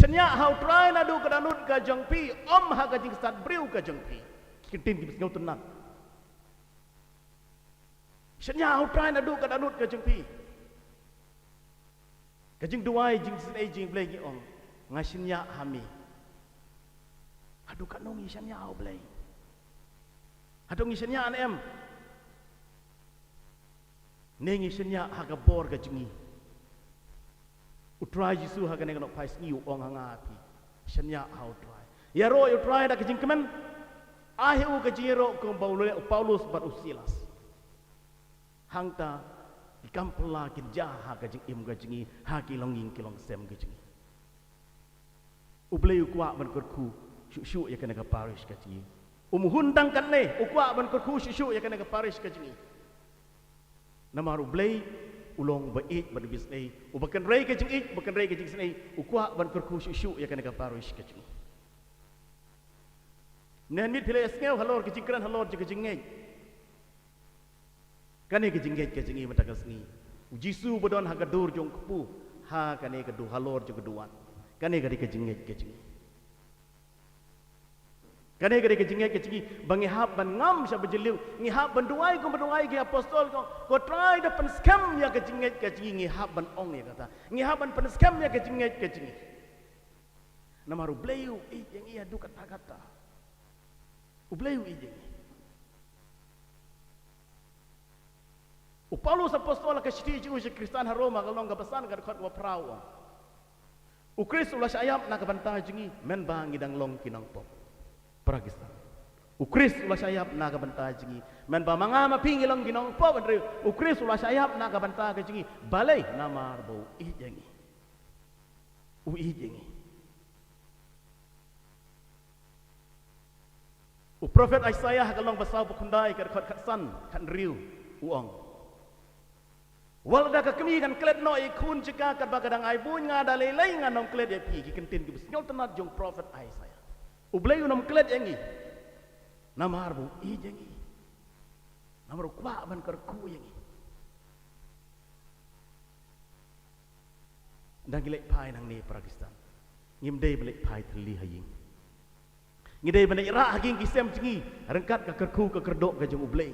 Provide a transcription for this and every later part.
Senya hau try na du kadanut ka jangpi om ha ka jing stat briu ka jangpi kitin ki ngau tenang. Senya hau try na du kadanut ka jangpi ka jing duai jing sinai jing blai ki ong ngasenya hami adu kanong isanya hau blai adu ngisenya an em nengi senya ha ka bor ka jingi utrai Yesu ha ka ne kanok pais ngiu ong hanga api senya hau try ya ro you try da ka jing kemen ahiu ka jiro ko Paulus bar usilas hangta ikampla kin jaha ka jing im ka jingi ha ki longing ki long sem ka jingi ublei ukwa ban kurku shu ya kana ka parish ka jingi umuhundang kan ne ukwa ban kurku shu ya kana ka parish ka jingi namar ublei ulong ba ik ban bisnei ubakan rei ka jing ik bakan rei ka jing snei ukwa ban kurku shu ya kana ka parish ka jingi nen mit phile skeu halor ka jing kran halor ka jing ngei kane ke jingget ke jingi matakas ni Jisu bodon ha gadur jong kupu ha kane ke du halor jong keduan kane ke jingget ke jingi kane ke jingget ke jingi bangi hab ban ngam sa bejeliu ngi hab ban duai ke apostol ko try da pen scam ya ke jingget ke jingi ngi hab ban ong ya kata ngi hab ban pen scam ya ke jingget ke jingi namaru bleu yang ia du kata-kata ubleu ijeng Paulus apostol ka shiti ju je Kristan Roma kalong ka pesan ka khot wa prawa Ukris ulah sayap na ka banta jingi men bang idang long kinang pop Pakistan Ukris ulah sayap na ka banta jingi men ba mangama pingi long kinang pop andre Ukris ulah sayap na ka banta ka jingi balai namar bo i jengi Prophet Isaiah kalong basau pukundai ka khot khatsan khan riu uong Walda ka kami kan klet no ikun jika kat bagadang ai bun nga dalai nga nom klet ya pi ki kentin ki bisngol tanat jong prophet Isaiah. Ublay nom klet yangi. Namar bu i yangi. Namar kwa ban kar ku yangi. Dang gilek pai nang ni Pakistan. Ngim dei belek pai thli haying. Ngidei ban ra haging ki sem jingi rengkat ka kar ku ka kerdok ka jong ublay.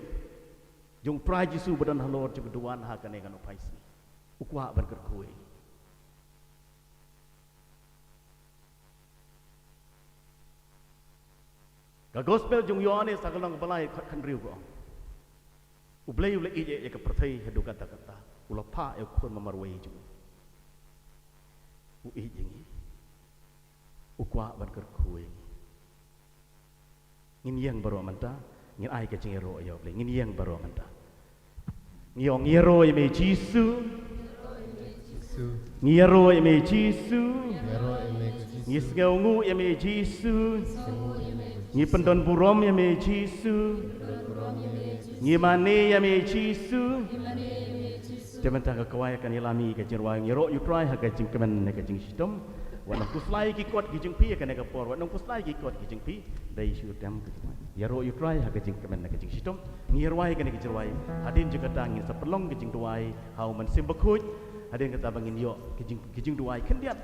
Jong prai Yesu badan halor jong duan ha kane kan upaisi ukwa ban kerkue ka gospel jong Yohanes sakalong balai kan riu ko ublei ule ije ya ka perthai hedu kata-kata ula pa e khon mamarwei jong u ijingi ukwa ban kerkue ngin yang baro manta ngin ai ka jingero yo ble ngin yang baro manta ngiyong yero me Jisu ngiyero me Jisu ngisngau ngu me Jisu ngi pendon burom me Jisu ngi mane me Jisu teman ta ka kawai kan ilami ka jirwa ngiro you try ha ka jing kemen ka jing sistem wan kuslai ki kot ki jing pi ka ne ka por wan kuslai ki kot ki jing pi dai shu tem ya ro you try ha ka jing kemen ka jing sistem ngirwai ka ne ki jirwai hadin juga tangin sapelong ki jing duai hau man simbakut hadin kata bangin yo ki jing duai kendiat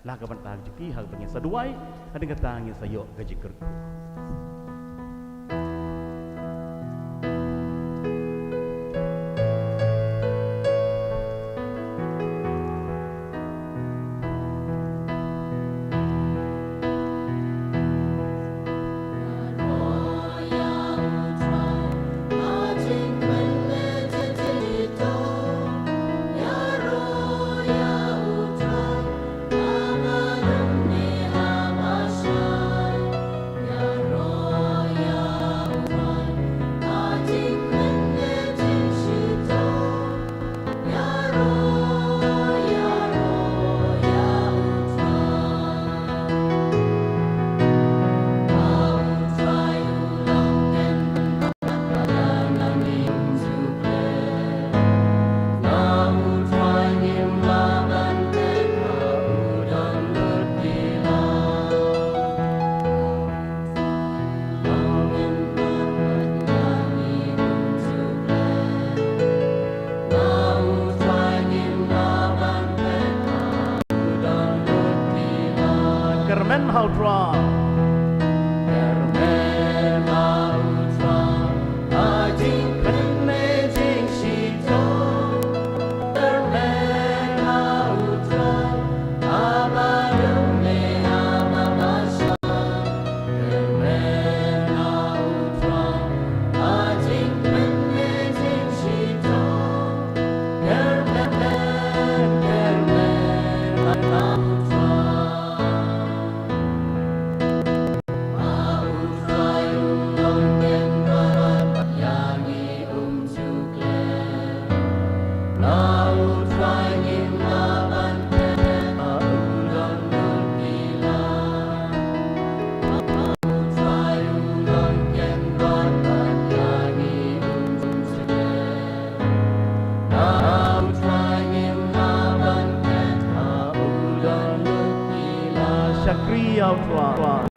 la ka ban ta jing pi ha bangin saduai hadin kata tangin sayo ka jing kerku Ya Carmen Hautra. Carmen Hautra, ajing penne jing shito. Carmen Hautra, abadum me amamasha. Carmen Hautra, ajing penne jing shito. Carmen Hautra. Shakriya Utwa.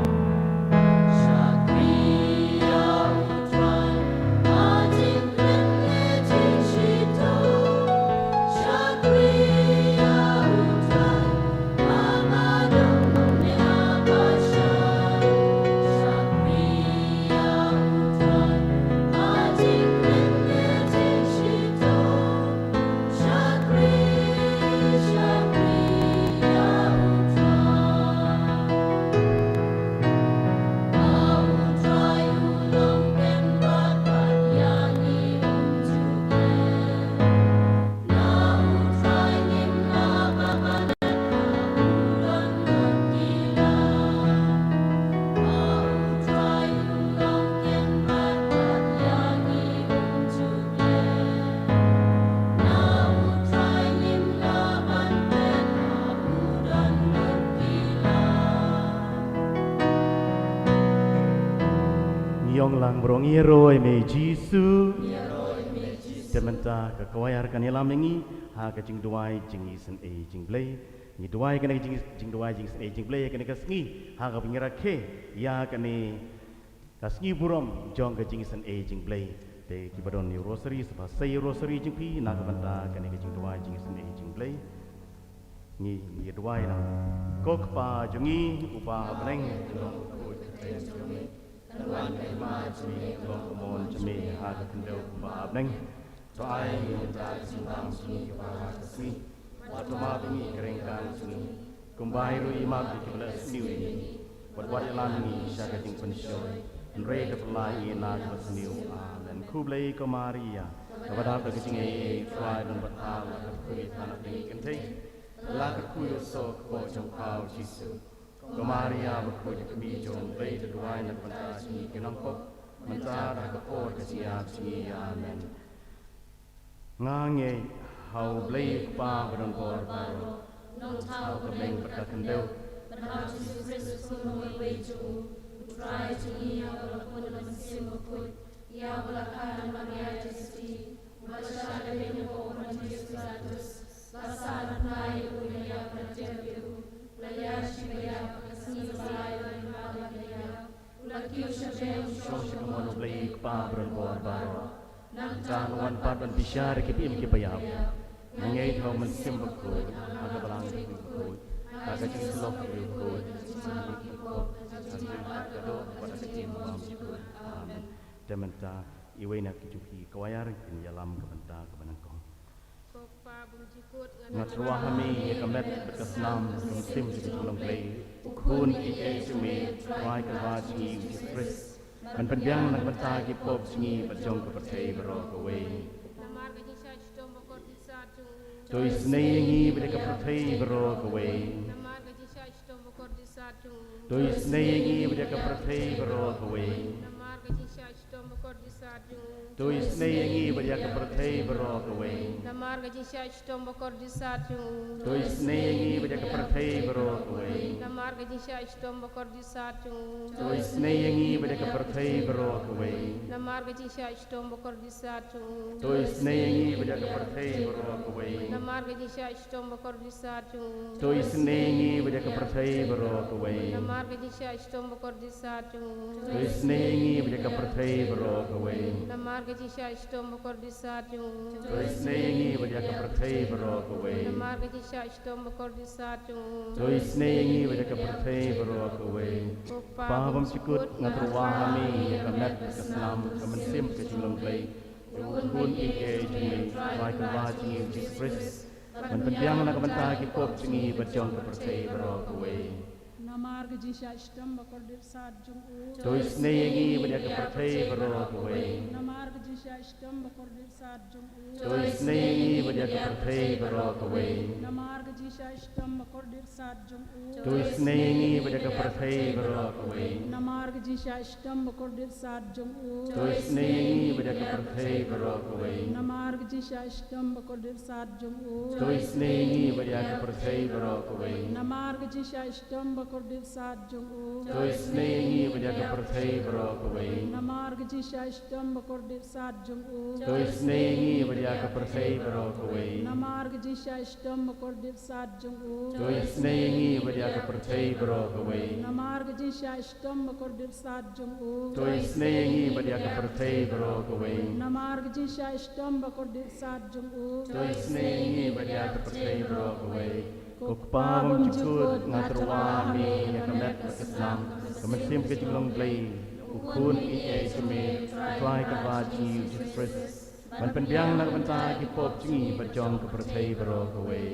Yong lang brong iro me Jisu. Tementa ke kawayar kan yelam mengi ha ke jing duai jing isen e jing blay. Ni duai kan jing duai jing isen e jing blay kan ke sngi ha ke pingira ke ya kan ni kasngi burom jong ke jing isen e jing blay. Te kibadon ni rosary sepa say rosary jing pi na ke benta kan ke jing duai jing isen e jing blay. Ni duai na kok pa jungi upa beneng Tuan Ema Jemi Lomon Jemi Haga Kendau Kumba Abneng Soai Minta Simpang Sini Kepala Kesini Waktu Mabingi Keringkan Sini Kumbai Rui Mab di Kepala Seniu ini Buat Yalan ini Syaga Jing Pensyoy Nrei Kepelai Ina Kepala Seniu Dan Kublai Komaria Kepada Kecing Ee Tuai dan Batal Kepui Tanah Tinggi Kenteng Laga Kuyo So Kepo Jongkau Jisu Komaria berkuji kami jom bayi terduai nak mentah sini kenangkop mentah dah kepor kesiap sini amen ngange hau bayi kepa berdon por baru nong tau kebeng berkakendau berhau Yesus Kristus kumui weju utrai sini ya walaupun mesim berkut ya walakan maria Kristi masyarakat yang orang Yesus Kristus lasaran naik unia berjaya Layar Shibaya, Kasni Zalaya, Malaya, Ulakiu Shabel, Shoshka Monoblay, Pabron Barbaro, Namtan Padan Bishar, Kipim Kipayap, Nangay Homan Simbakod, Agabalang Kipikod, Agajin Slok Kipikod, Agado, Patakin Bamsikod, Amen. Dementa, Iwena Kijuki, Kawayar, in Yalam Kabanta, Kabanangkong. Ngatruah kami kemet berkesenam kemusim sebelum play ukun ike cumi try kalwaj ni Kris kan penbiang nak bentagi pop singi berjong kepercayai berok away Toi snayingi berdekat percayai berok away Toi snayingi berdekat percayai berok away Toi snayingi berdekat percayai berok away Namarga jisha ishtombo kordisatu. Toi snayingi berdekat percayai berok away Namarga jisha ishtombo kordisatu. Toi snayingi berdekat percayai berok away Namarga jisha ishtombo kordisatu. Toi snayingi berdekat percayai berok away Namarga jisha ishtombo kordisatu. Toi snayingi berdekat percayai berok away Namarga jisha ishtombo kordisatu. Toi snayingi berdekat percayai berok away Namarga jisha ishtombo kordisatu. Toi snayingi berdekat percayai berok away Namarga jisha ishtombo kordisatu. Toi snayingi berdekat percaya berdoa kowe. Paham cikut ngaturwahami kamet keslam kemensim kecilong play. Kun ike jumi baik kebaji Jesus Christ. Menpendiang nak mentah kipop tinggi berjong percaya berdoa kowe. Namarg jisha ishtam bakordir saat jum'u. Tois neyengi berdia percaya berdoa kowe. Namarg jisha ishtam bakordir saat jum'u. Tois neyengi berdia percaya berdoa kowe. Namarg jisha ishtam bakordir saat jum'u. Tois neyengi berdia percaya berdoa kowe. Namarg jisha ishtam bakordir saat jum'u. Tois neyengi berdia percaya berdoa kowe. Namarg jisha ishtam bakordir saat jum'u. Tois neyengi berdia percaya berdoa kowe. Namarg jisha ishtam bakordir saat jum'u. Tois neyengi berdia percaya berdoa kowe. Namarg jisha ishtam bakordir saat jum'u. Tois neyengi berdia percaya berdoa kowe. Namarg jisha ishtam bakordir saat jum'u. Tois neyengi berdia percaya berdoa kowe. Namarg jisha ishtam bakordir saat jum'u. Tois neyengi berdia percaya berdoa kowe. Namarg jisha ishtam bakordir saat jum'u. Tois neyengi berdia percaya berdoa kowe. Kukpawam cikut ngaturwami kamet keslam kemensim kecilong play. Ukun ike jumi try kebaji Jesus Christ. Menpendiang nak mentah kipop tinggi berjong percaya berdoa kowe.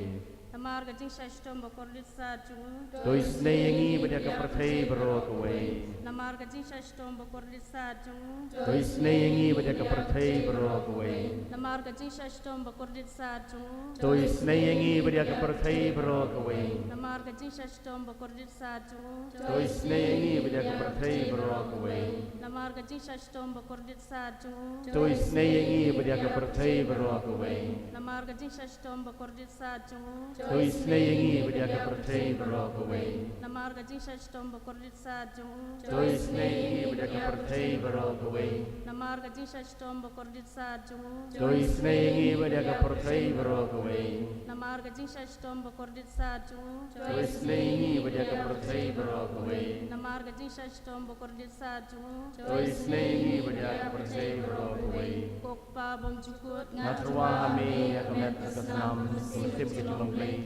Namarga jisha ishtam bakordir saat jum'u. Tois neyengi berdia percaya berdoa kowe. Namarga jisha ishtam bakordir saat jum'u. Tois neyengi berdia percaya berdoa kowe. Namarga jisha ishtam bakordir saat jum'u. Tois neyengi berdia percaya berdoa kowe. Namarga jisha ishtam bakordir saat jum'u. Tois neyengi berdia percaya berdoa kowe. Namarga jisha ishtam bakordir saat jum'u. Tois neyengi berdia percaya berdoa kowe. Namarga jisha ishtam bakordir saat jum'u. Tois neyengi berdia percaya berdoa kowe. Namarga jisha ishtam bakordir saat jum'u. Tois neyengi berdia percaya berdoa kowe. Namarga jisha ishtam bakordir saat jum'u. Tois neyengi berdia percaya berdoa kowe. Namarga jisha ishtam bakordir saat jum'u. Tois neyengi berdia percaya berdoa kowe. Namarga jisha ishtam bakordir saat jum'u. Tois neyengi berdia percaya berdoa kowe. Kokpa bom jukut Ngaturwahami kamet keslam kemensim kecilong play.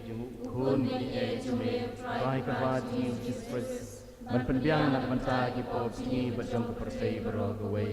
Kun ike jumi try kebaji Jesus Christ. Menpendiang nak mentah kipop tinggi berjong percaya berdoa kowe.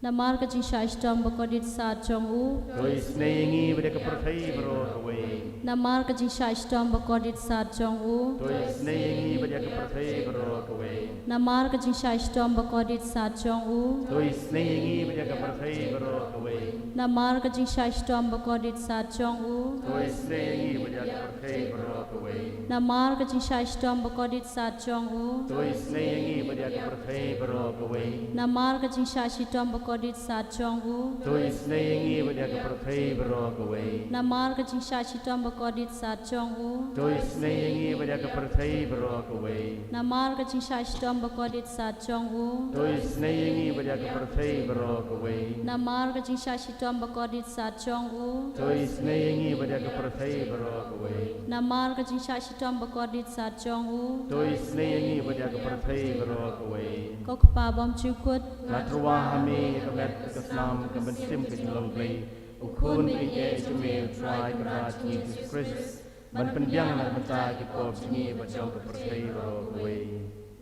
Namarga jisha ishtam bakordir saat jum'u. Tois neyengi berdia percaya berdoa kowe. Namarga jisha ishtam bakordir saat jum'u. Tois neyengi berdia percaya berdoa kowe. Namarga jisha ishtam bakordir saat jum'u. Tois neyengi berdia percaya berdoa kowe. Namarga jisha ishtam bakordir saat jum'u. Tois neyengi berdia percaya berdoa kowe. Namarga jisha ishtam bakordir saat jum'u. Tois neyengi berdia percaya berdoa kowe. Namarga jisha ishtam bakordir saat jum'u. Tois neyengi berdia percaya berdoa kowe. Namarga jisha ishtam bakordir saat jum'u. Tois neyengi berdia percaya berdoa kowe. Namarga jisha ishtam bakordir saat jum'u. Tois neyengi berdia percaya berdoa kowe. Namarga jisha ishtam bakordir saat jum'u. Tois neyengi berdia percaya berdoa kowe. Namarga jisha ishtam bakordir saat jum'u. Tois neyengi berdia percaya berdoa kowe. Kokpa bom jukut Ngaturwahami kamet keslam kemensim kecilong play. Ukun ike jumi try kebaji Jesus Christ. Menpendiang nak mentah kipop tinggi berjong percaya berdoa kowe.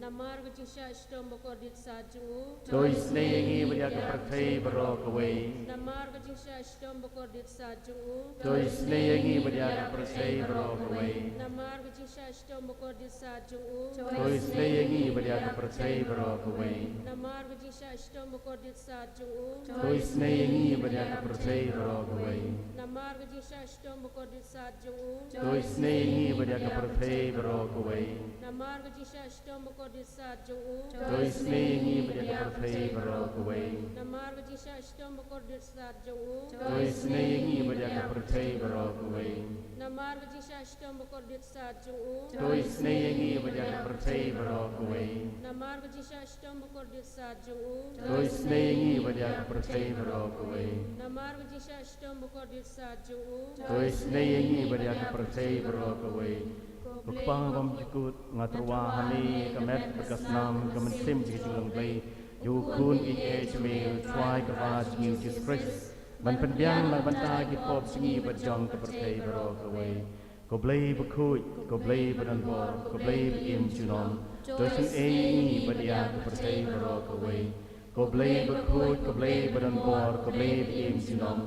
Namarga jisha ishtam bakordir saat jum'u. Tois neyengi berdia percaya berdoa kowe. Namarga jisha ishtam bakordir saat jum'u. Tois neyengi berdia percaya berdoa kowe. Namarga jisha ishtam bakordir saat jum'u. Tois neyengi berdia percaya berdoa kowe. Namarga jisha ishtam bakordir saat jum'u. Tois neyengi berdia percaya berdoa kowe. Namarga jisha ishtam bakordir saat jum'u. Tois neyengi berdia percaya berdoa kowe. Namarga jisha ishtam bakordir saat jum'u. Tois neyengi berdia percaya berdoa kowe. Namarga jisha ishtam bakordir saat jum'u. Tois neyengi berdia percaya berdoa kowe. Namarga jisha ishtam bakordir saat jum'u. Tois neyengi berdia percaya berdoa kowe. Namarga jisha ishtam bakordir saat jum'u. Tois neyengi berdia percaya berdoa kowe. Namarga jisha ishtam bakordir saat jum'u. Tois neyengi berdia percaya berdoa kowe. Kukpang bom jukut ngaturwahami kamet bekasnam kemensim kecilong play. Yukun ike jumi try kebaji Jesus Christ. Menpendiang nak mentah kipop tinggi berjong percaya berdoa kowe. ko blei bekut ko blei badan bor ko blei im junom to sin ei badia ko persei bro ko wei ko blei bekut ko blei badan bor ko blei im junom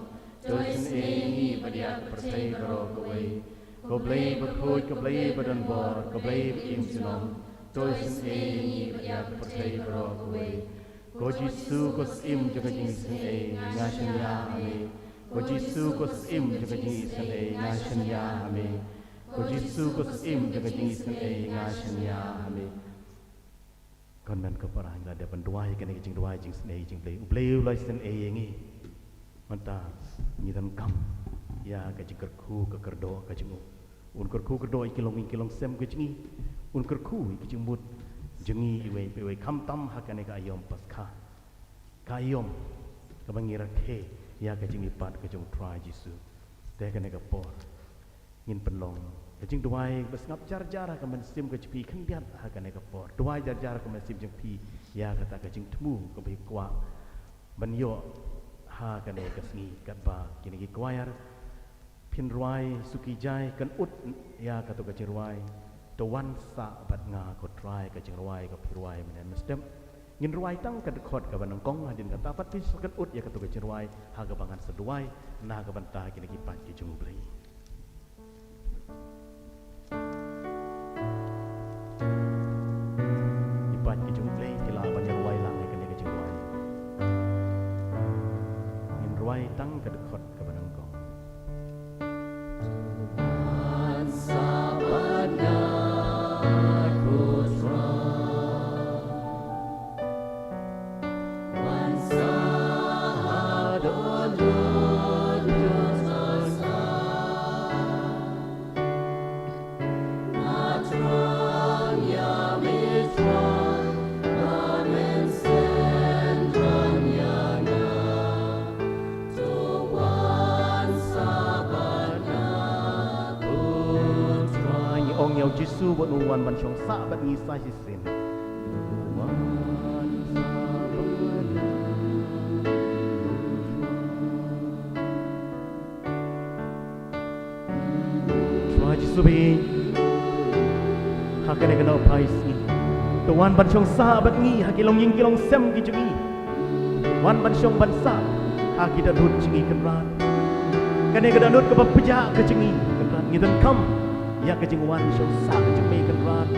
to sin ei badia ko persei bro ko wei ko blei bekut ko blei badan bor ko blei im junom to sin ei badia ko persei bro ko wei ko jisu ko sim jaga jing sin ei ngashin ya amen ko jisu ko sim jaga jing sin ei ngashin ya amen ko jisu ko sim jaga jing sin ei ngashin ya amen kon men ko parang la de penduai kan jing duai jing sin ei jing plei lai sin ei ngi manta ni dan kam ya ka jing kerku ka kerdo ka jing un kerku kerdo kilong sem ka jing un kerku ka jing mut jengi iwe kam tam hakane ka ayom paskha ka ayom ka bangira ke ya ka jing ipat ka jong try jisu te ka ne ka por ngin penlong ka jing duai bas ngap jar ka men sim ka jpi khan biat hakane ka por duai jar ka men sim jing pi ya ka ta ka jing tmu ka bi kwa ban yo ha ka ne ka sngi ka ba kini ki kwayar pin ruai suki jai kan ut ya ka to ka jirwai to wan sa bat nga ko try ka jing ruai ka pirwai men mestem ngin ruai tang ka khot ka banang kong hadin ka tapat pis kan ut ya ka to ka jirwai ha ka bangan seduai na ka banta kini ki pat ki jung blei ipat ki jung blei kila ban ruai lang ka ne ka jing ruai ngin ruai tang ka khot ka banang kong Jisu buat nuwan ban syong sa bat ngisai sisin Tuhan Jisu bi hakane kana pais ni tuwan ban syong sa bat ngi hakilong ying kilong sem ki jungi wan ban syong ban sa hakida dut jingi kenran kane kada dut ke peja ke jingi kenran ngidan kam ya ka jing wan syong sa ka jing me kan ran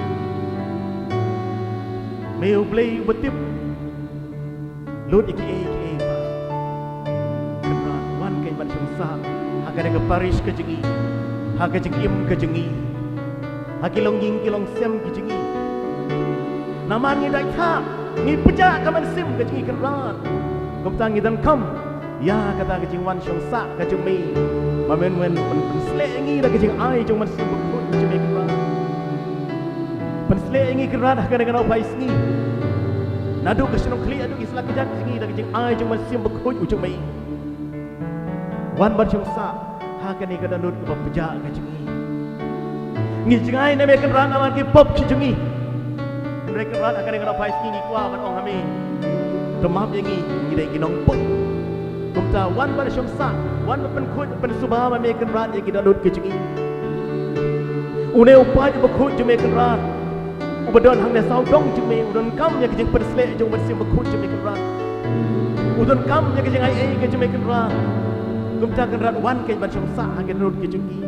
meu play betip lut iki ba kan ran wan kai ban syong sa ha ka ka parish ka jingi ha ka jing im ka jingi ha kilong ying kilong sem ka jingi naman ngi dai tha ngi peja ka man sim ka jingi kan ran kom tang ngi dan kam ya kata ka jing wan syong sa ka jing me ma men slengi la ka jing ai jong man sim Jumai keran, pensle ingi keran akan dengan apa isni. Nadu kesenong kli adu isla kejak singi dah kejeng ai jom masih berkuj ujung mai. Wan ban syong sa akan ni kada nut ke peja kejengi. Ngi jengai na me keran aman ki pop kejengi. Mereka keran akan dengan apa isni ni kwa ban ong hami. Temam yengi ngi dai kinong pop. Kumta wan ban syong sa wan pen kuj pen subha ma me keran ye kada nut kejengi. Une upai berkut jume keran, ubadon hang nesau dong jume, udon kam yang kejeng persle jong bersih berkut jume keran, udon kam yang kejeng ai ke jume keran, kumta keran wan ke ban syong sa hang rut ke jungi,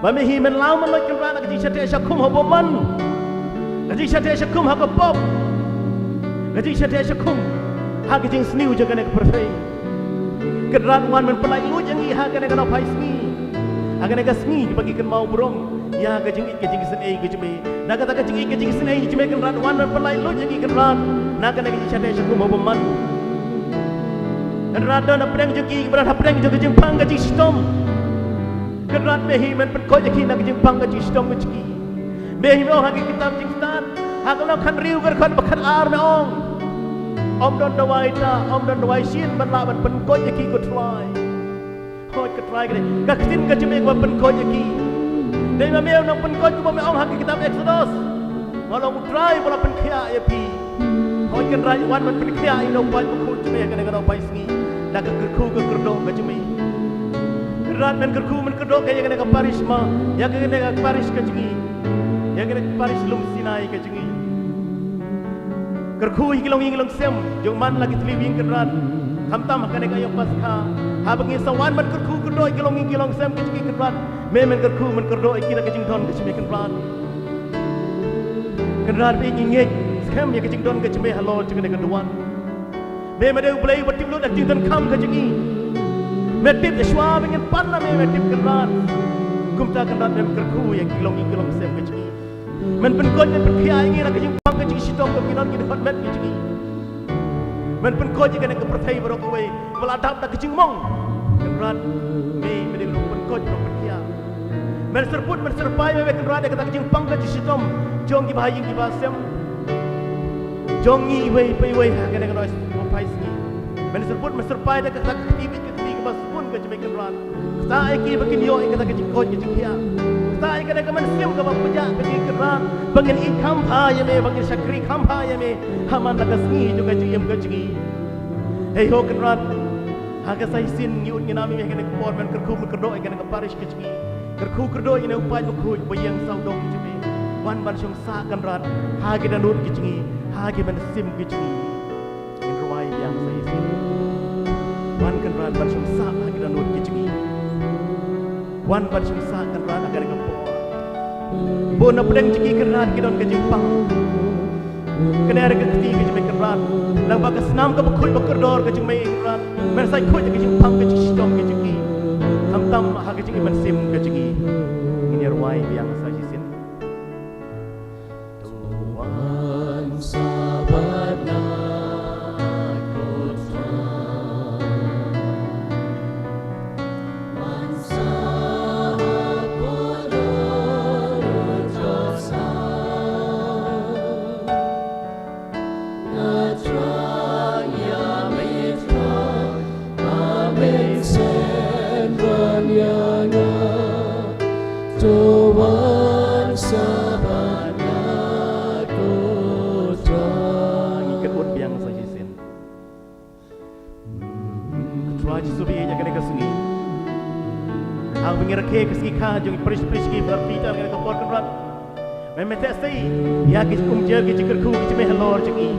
bami hi men lau man loi keran kejeng sate syakum hoboman, kejeng sate syakum hak pop, kejeng sate syakum hak kejeng sniu jaga nek perfei, keran wan men pelai lu jangi hak nek kana pai sni, hak nek sni bagi ken mau burung. Ya kejing sen ai kejime na kata kejing sen ai kejime kan ran wan pelai lu jangi kan ran na kana kejing sate syakum hoboman kan ran dan pedang jangi berat pedang jangi kejing pang kejing stom kan ran mehi men pen ko jangi na kejing pang kejing stom kejing mehi no hagi kitab jing stan hakalo kan riu kan bakat ar me ong om don dawai ta om don dawai shin ban la ban pen ko jangi ko try hoi ko try kan ka kitin kejime ko pen ko jangi Dari mamel nang penkot ko mamel ong haki kitab Exodus. Walau utrai wala penkhia ya pi. Hoi kan rai wan man penkhia ino pai ko ku jume kan ngano pai singi. Da ka ku ko kurdo ka jume. Kenrat men kerku men kedok kaya kena ke Paris ma, ya kena ke Paris ke jengi, ya kena ke Paris lum Sinai ke jengi. Kerku hilong sem, jong man lagi teliwing kenrat, kamtam kena kaya paskha, habang sawan men kerku kedok hilong sem ke jengi kenrat, men kerku men kedok kira ke jeng don ke jengi kenrat. Kenrat ingin sem ya ke jeng don ke jengi halo jengi ke duan. Men ada belai bertim lu dan jeng kam ke jengi. Metip Yeshua ingin panah metip kenrat, kumta kenrat mem kerku yang kilong sem kecik. Men penkot men perkia ingin nak kecik pang kecik sitom kekinan kita dapat met kecik. Men penkot jika nak kepertai berokoi, meladap nak kecik mong kenrat. Medi lu penkot lu perkia. Men serput men serpai me kenrat kata kecik pang kecik sitom, jong ki bahaying ki basem. Jongi wei kena kena opai sini. Men serput men serpai dah kata ketibi bas pun ke jemik kenrat. Kita iki bakin yo kata kecik kot kecik dia. Kita iki kena keman siam ke bang pejak kecik kenrat. Bangin ikam ha ya me bangin syakri kam ha ya me. Haman nak sengi juga kecik kecik. Hey ho kenrat. Haga sai sin nyut nginami me kena kepor men kerku kerdo kena ke Paris kecik. Kerku kerdo ina upai bukuj bayang saudong kecik. Wan ban syong sa kenrat. Hagi dan lut kecik. Hagi men sim kecik. In ruai yang sai sin. Wan kenrat bansung sa lagi dan nuat kecik. Wan bansung sa kenrat agar kapor. Bona pedang ciki kenrat kidon ke Jepang. Kena ada keti ke Jepang kenrat. Lang baga senam ke bekut bekerdor ke Jepang kenrat. Mersai kuat ke Jepang ke Jepang ke ciki. Tam ha ke ciki mensim ke ciki. Ini ruai yang saya sin. Tuhan sabarna. Jom peris-peris ki berpita dengan kapor kenrat. Memang sei ya ki kumjer ki kerku ki me halor jengi.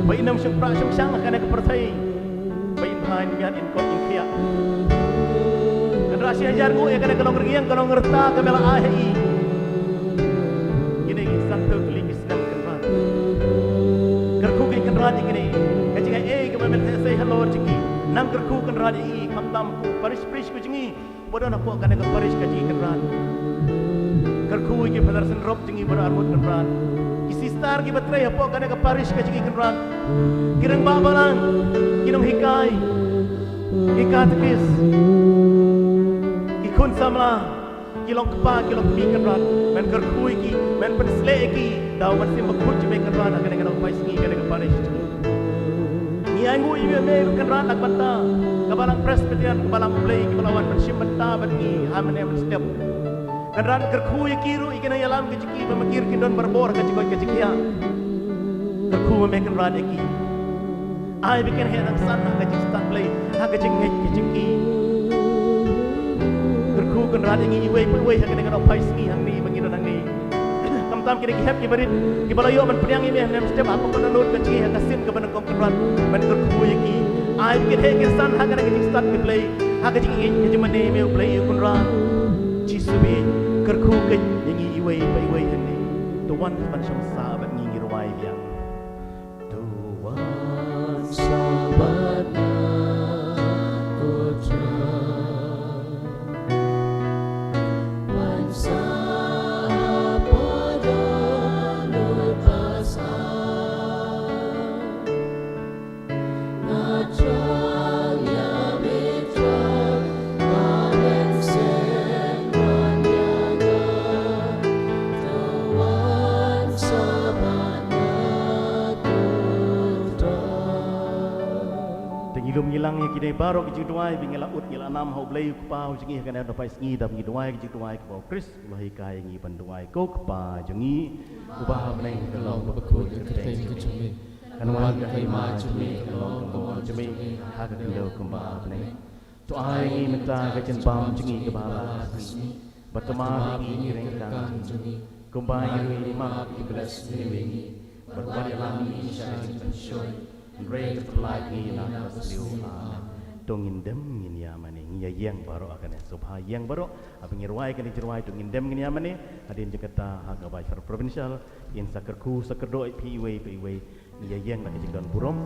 Bai nam syuk pra syuk sang kana ke pertai. Bai bahan miat in kot in kia. Dan rasi ajar ku ya kana kalong riang kalong ngerta ke mela ahi. Ini satu kali kisah kenrat. Kerku ki kenrat ini. Kajingai ke memang sei halor jengi. Nam kerku kenrat i kamtam ku peris-peris ku jengi. Bodoh nak buat kena ke Paris kaji kenrat. Kerku iki Federation Rob jengi berarmut kenrat. Isi star ki betray apa kena ke Paris kaji kenrat. Kirang babalan, kinong hikai, hikatkis, kikun samla, kilong kepa, kilong kepi kenrat. Men kerku iki, men pensle iki, daw man sim bekut jeme kenrat kena kena Paris ki kena ke Paris. Ni anggu ibe me kenrat nak banta. Kebalang Presbyterian, kebalang Play, kebalawan bersim benta bagi aman yang setiap. Kendaraan kerku ikiru ikina yalam keciki memikir kindon berbor kecikoi kecikia. Kerku memekir kendaraan iki. Ai bikin hendak sana kecik start Play, ha kecik ngek keciki. Kerku kendaraan ini iwe hak dengan opai singi hang ni bagi nang ni. Kamtam kini kihap kibarit kibalayo man priang ini hem setiap apa kena lut keciki hak kasin kebanang kom kendaraan men kerku iki. I get hake san haga nag start ke play haga jing in ke jemane me play kun ran chisubi kerku ke yangi iwai pai wai ni the one man sham sa ban ngi ruai yang the one sabatna putra one sa ilum ngilang yang kini baru kecik tuai bingela ut ngila nam hau blay kupa jengi kena dapat sengi tapi tuai kecik tuai ke bawah Kris ulah kai ngi panduai ko kupa jengi ubah meneng kalau beku keteng kecumi kanwan kai ma cumi kalau kembang cumi hak kendo kembang meneng Tuai ngi menta kajen bam jengi kebala asmi. Bertema ngi rengkang jengi. Kumbai ngi mak iblis ngi. Berwadi lami syaitan pensyoi. Rei terpelai ngi nakas liu amen. Dongin dem ngin yamane ngi yang baru akan subha yang baru apa ngirwai kan jirwai dongin dem ngin yamane adin Jakarta haga bai far provincial in sakerku sakerdo piwe ngi yang nak jengdan burom.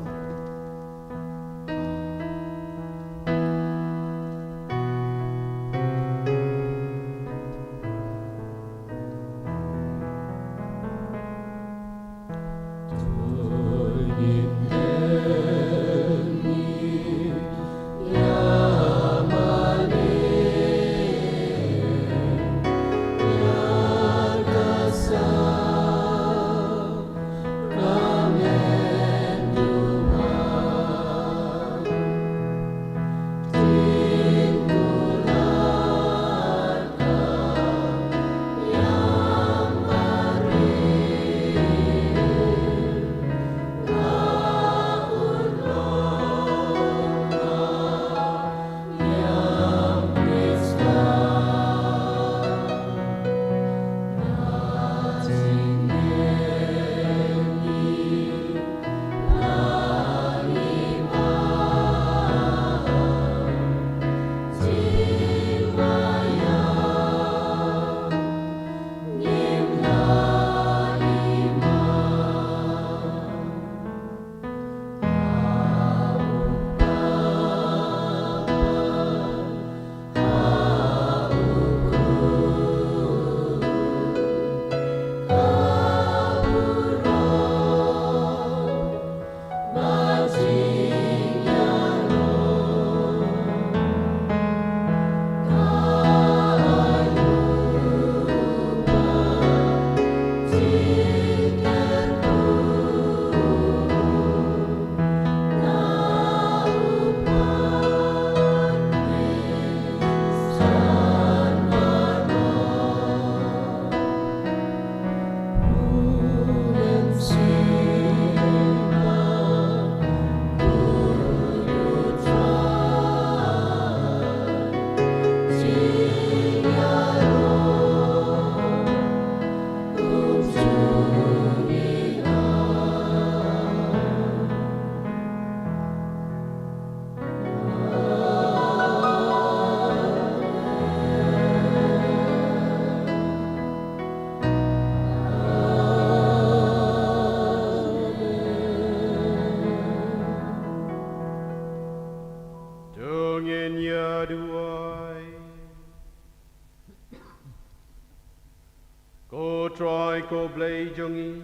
ko blai jongi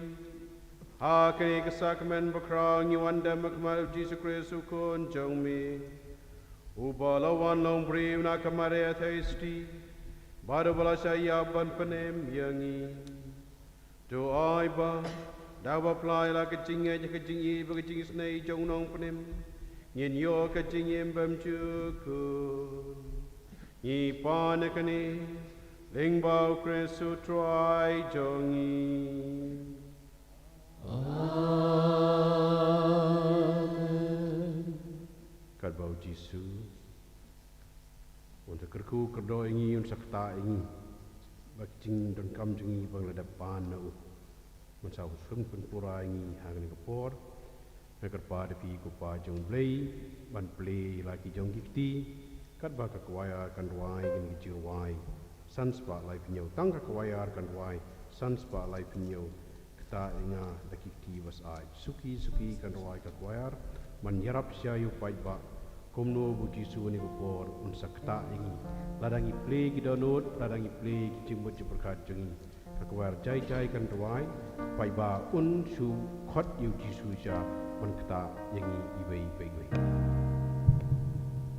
ha kini kesakmen bakrang yuanda makmal Jesus Kristus kon jongmi ubalawan long briw na kamare atheisti bado bala saya ban penem yangi do ai ba dawa plai la kecing aja kecing I bekecing snai jong nong penem nyen yo kecing embam cuku ni panakani ling bau Kristus try jongi amen kat bau Jesus untuk kerku kerdo ingi un sakta ingi bakcing dan kam jongi bang ladapan nau mensau sung pun pura ingi hangni kapor nakar pa depi ko pa jong blei ban play laki jong gikti kat ba ka kwaya kan ruai gin gijir wai Sanspa lai pinyau tangka kawayar kan wai sanspa lai pinyau kata inga dakikti was ai suki kan wai ka kawayar man yarap syayu paiba komno buji suani bopor unsa kata ingi ladangi play gidonot ladangi play kijimbut jeperkat jengi ka kawayar jai kan wai paiba un su khot yu jisu sya man kata yangi ibai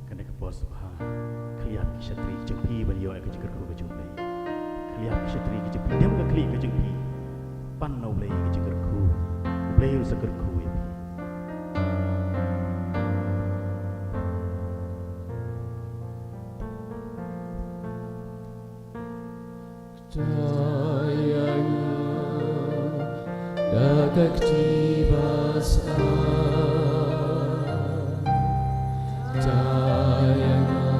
kana ka pos ha kliap kshatri jengpi baliau ai kejeker ko kejumpai kliap kshatri kejumpi dem ka kli kejumpi pan no blai kejeker ko blai usaker ko ya Jayanya dagak tibasa Jayanya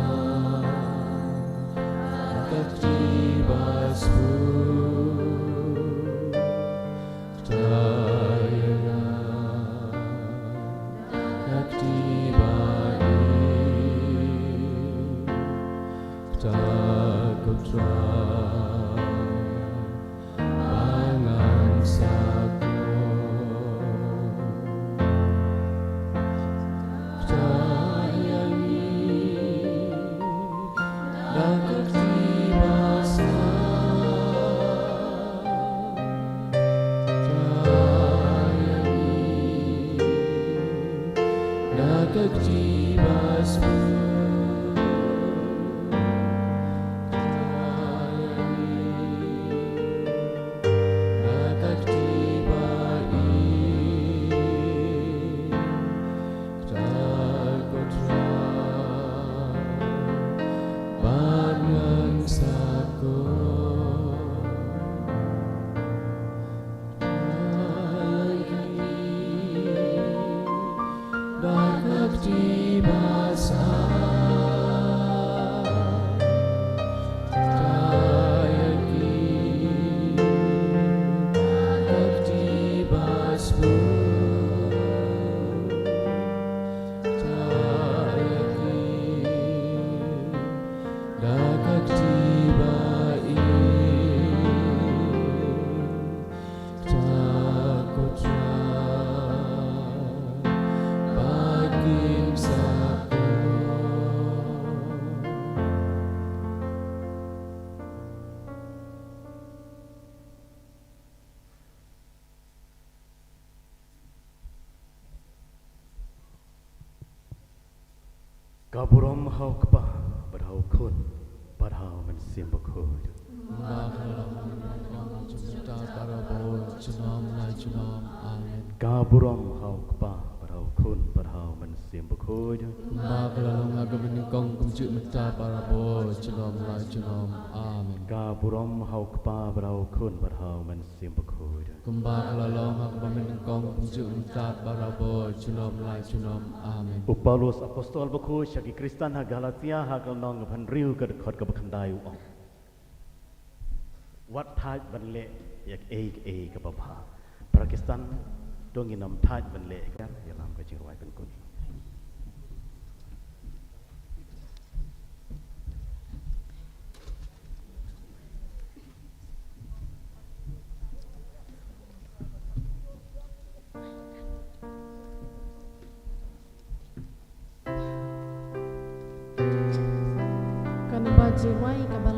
Kaburom hau kpa berhau kun berhau mensim bekud. Kaburom hau kpa berhau kun berhau mensim bekud. Kaburom hau kpa berhau kun berhau mensim bekud. Upalus apostol beku syaki Kristan ha Galatia ha kalnong pan riu ke dekat ke bekandai uang. Wat thaj ban le yak e ke bapa. Pakistan dong inam thaj ban le kan ya lam ke jingwai kan kun. Kana bajiwai kabal